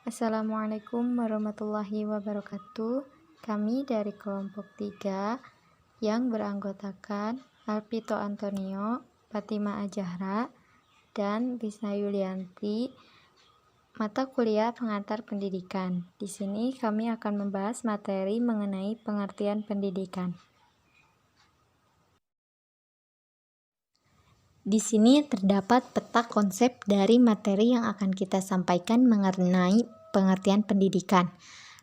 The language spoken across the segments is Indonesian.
Assalamualaikum warahmatullahi wabarakatuh. Kami dari kelompok 3 yang beranggotakan Alpito Antonio, Fatima Ajahra, dan Risna Yulianti, mata kuliah pengantar pendidikan. Di sini kami akan membahas materi mengenai pengertian pendidikan. Di sini terdapat peta konsep dari materi yang akan kita sampaikan mengenai pengertian pendidikan.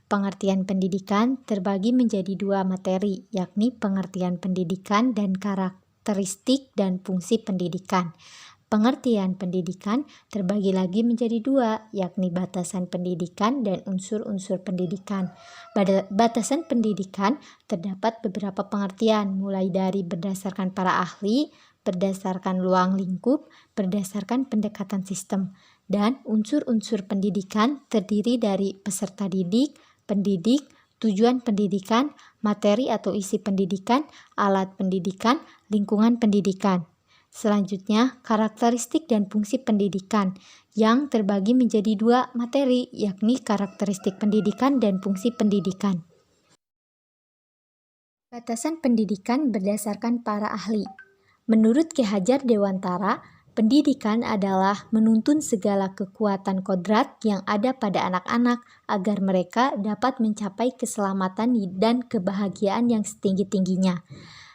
Pengertian pendidikan terbagi menjadi dua materi, yakni pengertian pendidikan dan karakteristik dan fungsi pendidikan. Pengertian pendidikan terbagi lagi menjadi dua, yakni batasan pendidikan dan unsur-unsur pendidikan. Batasan pendidikan terdapat beberapa pengertian, mulai dari berdasarkan para ahli, berdasarkan ruang lingkup, berdasarkan pendekatan sistem. Dan unsur-unsur pendidikan terdiri dari peserta didik, pendidik, tujuan pendidikan, materi atau isi pendidikan, alat pendidikan, lingkungan pendidikan. Selanjutnya, karakteristik dan fungsi pendidikan yang terbagi menjadi dua materi, yakni karakteristik pendidikan dan fungsi pendidikan. Batasan pendidikan berdasarkan para ahli. Menurut Ki Hajar Dewantara, pendidikan adalah menuntun segala kekuatan kodrat yang ada pada anak-anak agar mereka dapat mencapai keselamatan dan kebahagiaan yang setinggi-tingginya.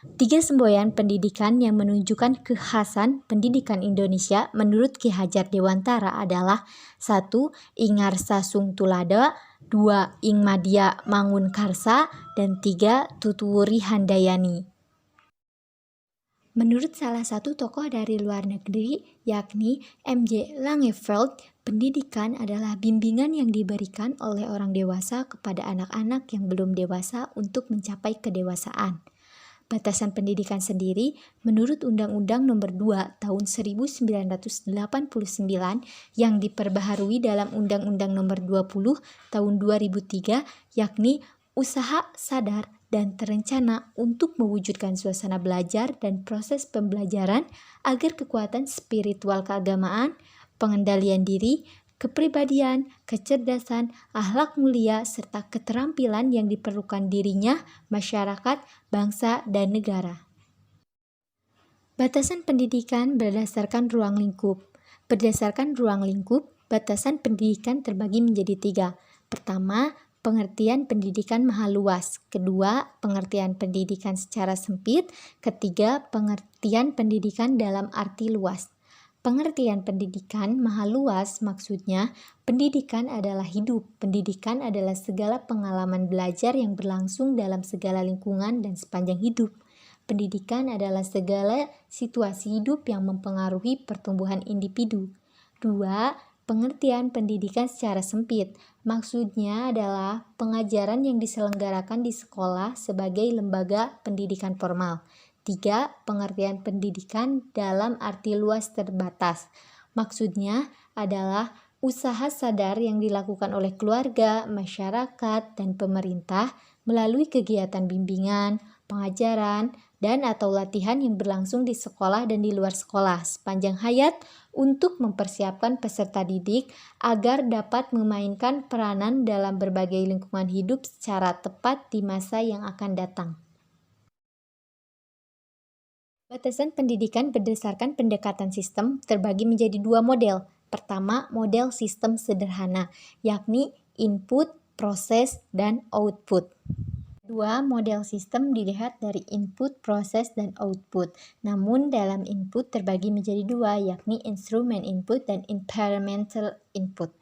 3 semboyan pendidikan yang menunjukkan kekhasan pendidikan Indonesia menurut Ki Hajar Dewantara adalah 1. Ingarsa Sung Tulada, 2. Ing Madya Mangun Karsa, dan 3. Tutuwuri Handayani. Menurut salah satu tokoh dari luar negeri, yakni M.J. Langeveld, pendidikan adalah bimbingan yang diberikan oleh orang dewasa kepada anak-anak yang belum dewasa untuk mencapai kedewasaan. Batasan pendidikan sendiri menurut Undang-Undang Nomor 2 Tahun 1989 yang diperbaharui dalam Undang-Undang Nomor 20 Tahun 2003, yakni usaha sadar dan terencana untuk mewujudkan suasana belajar dan proses pembelajaran agar kekuatan spiritual keagamaan, pengendalian diri, kepribadian, kecerdasan, akhlak mulia, serta keterampilan yang diperlukan dirinya, masyarakat, bangsa, dan negara. Batasan pendidikan berdasarkan ruang lingkup. Berdasarkan ruang lingkup, batasan pendidikan terbagi menjadi 3. Pertama, pengertian pendidikan maha luas. Kedua, pengertian pendidikan secara sempit. Ketiga, pengertian pendidikan dalam arti luas. Pengertian pendidikan maha luas maksudnya pendidikan adalah hidup. Pendidikan adalah segala pengalaman belajar yang berlangsung dalam segala lingkungan dan sepanjang hidup. Pendidikan adalah segala situasi hidup yang mempengaruhi pertumbuhan individu. 2. Pengertian pendidikan secara sempit maksudnya adalah pengajaran yang diselenggarakan di sekolah sebagai lembaga pendidikan formal. 3. Pengertian pendidikan dalam arti luas terbatas. Maksudnya adalah usaha sadar yang dilakukan oleh keluarga, masyarakat, dan pemerintah melalui kegiatan bimbingan, pengajaran, dan atau latihan yang berlangsung di sekolah dan di luar sekolah sepanjang hayat untuk mempersiapkan peserta didik agar dapat memainkan peranan dalam berbagai lingkungan hidup secara tepat di masa yang akan datang. Batasan pendidikan berdasarkan pendekatan sistem terbagi menjadi 2 model. Pertama, model sistem sederhana, yakni input, proses, dan output. Kedua, model sistem dilihat dari input, proses, dan output. Namun dalam input terbagi menjadi 2, yakni instrumen input dan experimental input.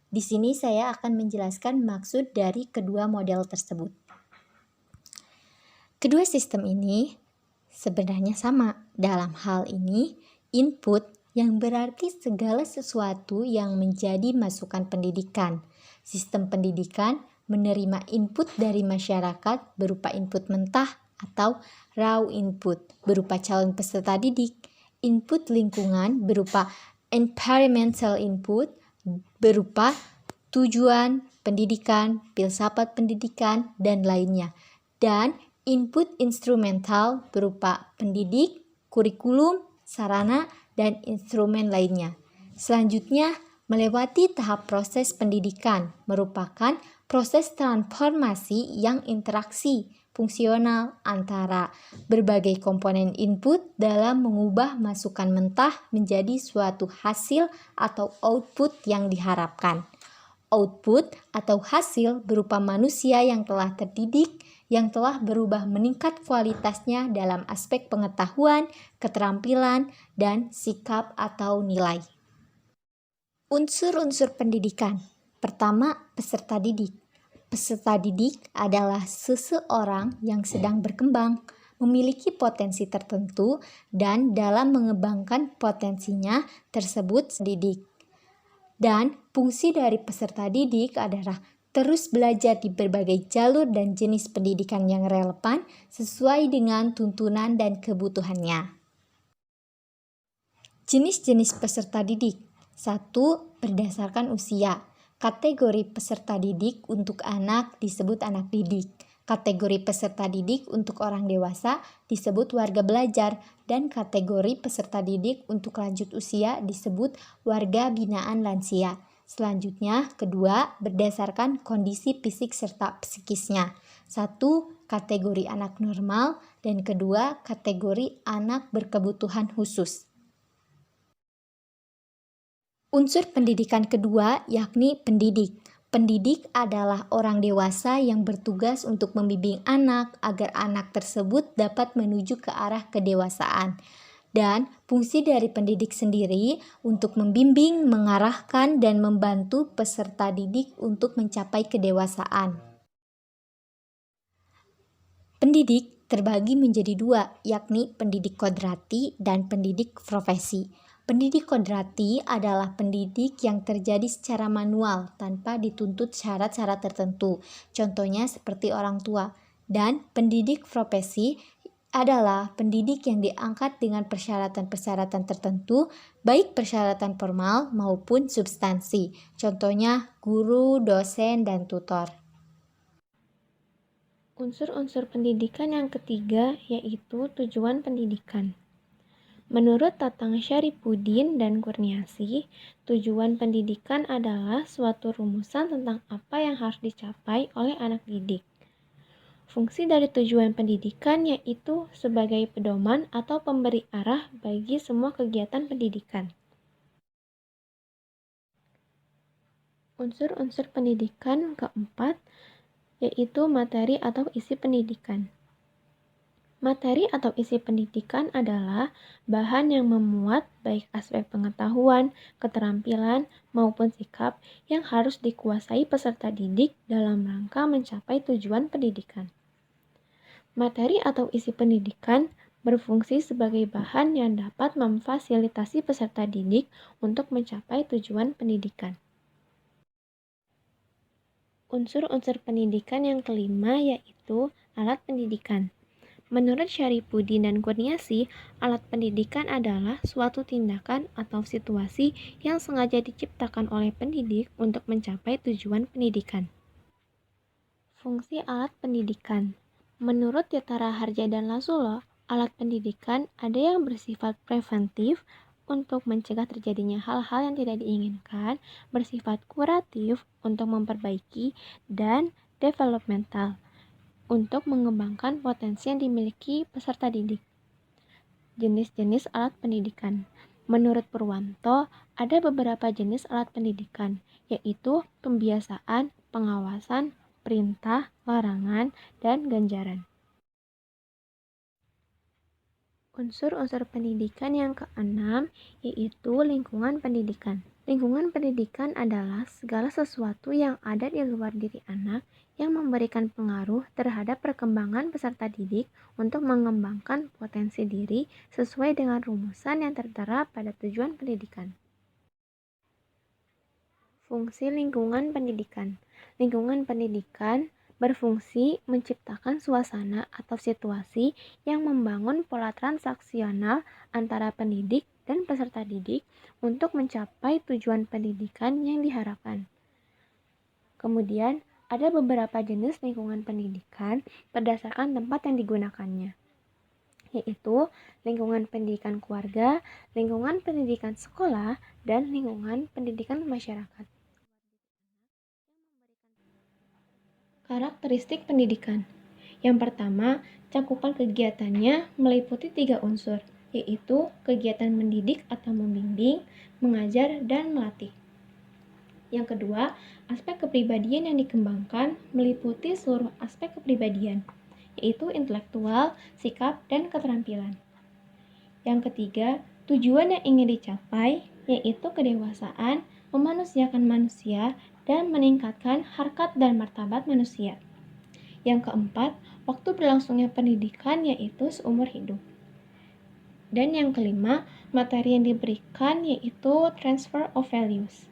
Di sini saya akan menjelaskan maksud dari kedua model tersebut. Kedua sistem ini sebenarnya sama. Dalam hal ini, input yang berarti segala sesuatu yang menjadi masukan pendidikan. Sistem pendidikan menerima input dari masyarakat berupa input mentah atau raw input berupa calon peserta didik, input lingkungan berupa environmental input berupa tujuan pendidikan, filsafat pendidikan, dan lainnya. Dan input instrumental berupa pendidik, kurikulum, sarana, dan instrumen lainnya. Selanjutnya, Melewati tahap proses pendidikan merupakan proses transformasi yang interaksi fungsional antara berbagai komponen input dalam mengubah masukan mentah menjadi suatu hasil atau output yang diharapkan. Output atau hasil berupa manusia yang telah terdidik, yang telah berubah meningkat kualitasnya dalam aspek pengetahuan, keterampilan, dan sikap atau nilai. Unsur-unsur pendidikan. Pertama, peserta didik. Peserta didik adalah seseorang yang sedang berkembang, memiliki potensi tertentu, dan dalam mengembangkan potensinya tersebut didik. Dan fungsi dari peserta didik adalah terus belajar di berbagai jalur dan jenis pendidikan yang relevan sesuai dengan tuntunan dan kebutuhannya. Jenis-jenis peserta didik. 1. Berdasarkan usia. Kategori peserta didik untuk anak disebut anak didik. Kategori peserta didik untuk orang dewasa disebut warga belajar, dan kategori peserta didik untuk lanjut usia disebut warga binaan lansia. Selanjutnya, kedua, berdasarkan kondisi fisik serta psikisnya. 1. Kategori anak normal, dan kedua, kategori anak berkebutuhan khusus. Unsur pendidikan kedua yakni pendidik. Pendidik adalah orang dewasa yang bertugas untuk membimbing anak agar anak tersebut dapat menuju ke arah kedewasaan. Dan fungsi dari pendidik sendiri untuk membimbing, mengarahkan, dan membantu peserta didik untuk mencapai kedewasaan. Pendidik terbagi menjadi dua, yakni pendidik kodrati dan pendidik profesi. Pendidik kodrati adalah pendidik yang terjadi secara manual tanpa dituntut syarat-syarat tertentu, contohnya seperti orang tua. Dan pendidik profesi adalah pendidik yang diangkat dengan persyaratan-persyaratan tertentu, baik persyaratan formal maupun substansi, contohnya guru, dosen, dan tutor. Unsur-unsur pendidikan yang ketiga yaitu tujuan pendidikan. Menurut Tatang Syarifuddin dan Kurniasi, tujuan pendidikan adalah suatu rumusan tentang apa yang harus dicapai oleh anak didik. Fungsi dari tujuan pendidikan yaitu sebagai pedoman atau pemberi arah bagi semua kegiatan pendidikan. Unsur-unsur pendidikan keempat yaitu materi atau isi pendidikan. Materi atau isi pendidikan adalah bahan yang memuat baik aspek pengetahuan, keterampilan, maupun sikap yang harus dikuasai peserta didik dalam rangka mencapai tujuan pendidikan. Materi atau isi pendidikan berfungsi sebagai bahan yang dapat memfasilitasi peserta didik untuk mencapai tujuan pendidikan. Unsur-unsur pendidikan yang kelima yaitu alat pendidikan. Menurut Syarifuddin dan Kurniasi, alat pendidikan adalah suatu tindakan atau situasi yang sengaja diciptakan oleh pendidik untuk mencapai tujuan pendidikan. Fungsi alat pendidikan. Menurut Tirta Harja dan Lasulo, alat pendidikan ada yang bersifat preventif untuk mencegah terjadinya hal-hal yang tidak diinginkan, bersifat kuratif untuk memperbaiki, dan developmental untuk mengembangkan potensi yang dimiliki peserta didik. Jenis-jenis alat pendidikan. Menurut Purwanto, ada beberapa jenis alat pendidikan, yaitu pembiasaan, pengawasan, perintah, larangan, dan ganjaran. Unsur-unsur pendidikan yang keenam yaitu lingkungan pendidikan. Lingkungan pendidikan adalah segala sesuatu yang ada di luar diri anak yang memberikan pengaruh terhadap perkembangan peserta didik untuk mengembangkan potensi diri sesuai dengan rumusan yang tertera pada tujuan pendidikan. Fungsi lingkungan pendidikan. Lingkungan pendidikan berfungsi menciptakan suasana atau situasi yang membangun pola transaksional antara pendidik dan peserta didik untuk mencapai tujuan pendidikan yang diharapkan. Kemudian, ada beberapa jenis lingkungan pendidikan berdasarkan tempat yang digunakannya. yaitu lingkungan pendidikan keluarga, lingkungan pendidikan sekolah, dan lingkungan pendidikan masyarakat. Karakteristik pendidikan. Yang pertama, cakupan kegiatannya meliputi 3 unsur, yaitu kegiatan mendidik atau membimbing, mengajar, dan melatih. Yang kedua, aspek kepribadian yang dikembangkan meliputi seluruh aspek kepribadian, yaitu intelektual, sikap, dan keterampilan. Yang ketiga, tujuan yang ingin dicapai, yaitu kedewasaan, memanusiakan manusia, dan meningkatkan harkat dan martabat manusia. Yang keempat, waktu berlangsungnya pendidikan yaitu seumur hidup. Dan yang kelima, materi yang diberikan yaitu transfer of values.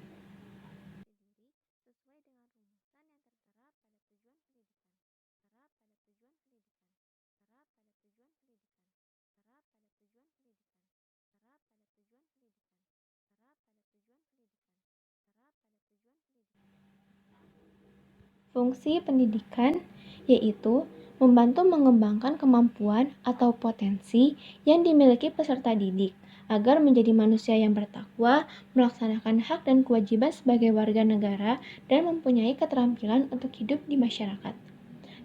Fungsi pendidikan yaitu membantu mengembangkan kemampuan atau potensi yang dimiliki peserta didik agar menjadi manusia yang bertakwa, melaksanakan hak dan kewajiban sebagai warga negara, dan mempunyai keterampilan untuk hidup di masyarakat.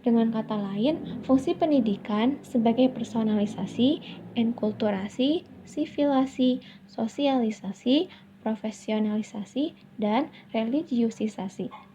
Dengan kata lain, fungsi pendidikan sebagai personalisasi, enkulturasi, sivilasi, sosialisasi, profesionalisasi, dan religiusisasi.